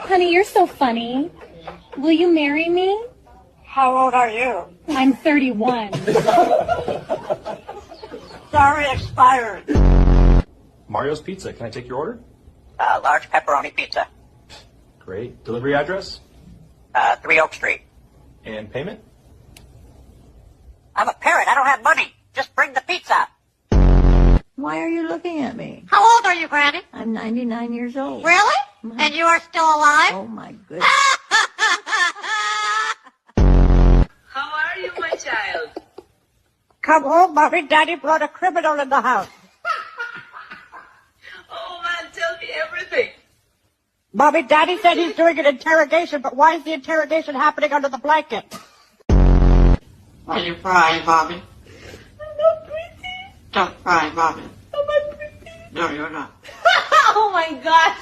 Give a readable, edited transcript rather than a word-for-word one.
Honey, you're so funny. Will you marry me? How old are you? I'm 31. Sorry, expired. Mario's Pizza. Can I take your order? Large pepperoni pizza. Great. Delivery address? 3 Oak Street. And payment? I'm a parent. I don't have money. Just bring the pizza. Why are you looking at me? How old are you, Granny? I'm 99 years old. Really? And you are still alive? Oh, my goodness. How are you, my child? Come home, Mommy. Daddy brought a criminal in the house. Oh, man, tell me everything. Mommy, Daddy said he's doing an interrogation, but why is the interrogation happening under the blanket? Are you crying, Mommy? I'm not pretty. Don't cry, Mommy. Am I pretty? No, you're not. Oh, my gosh.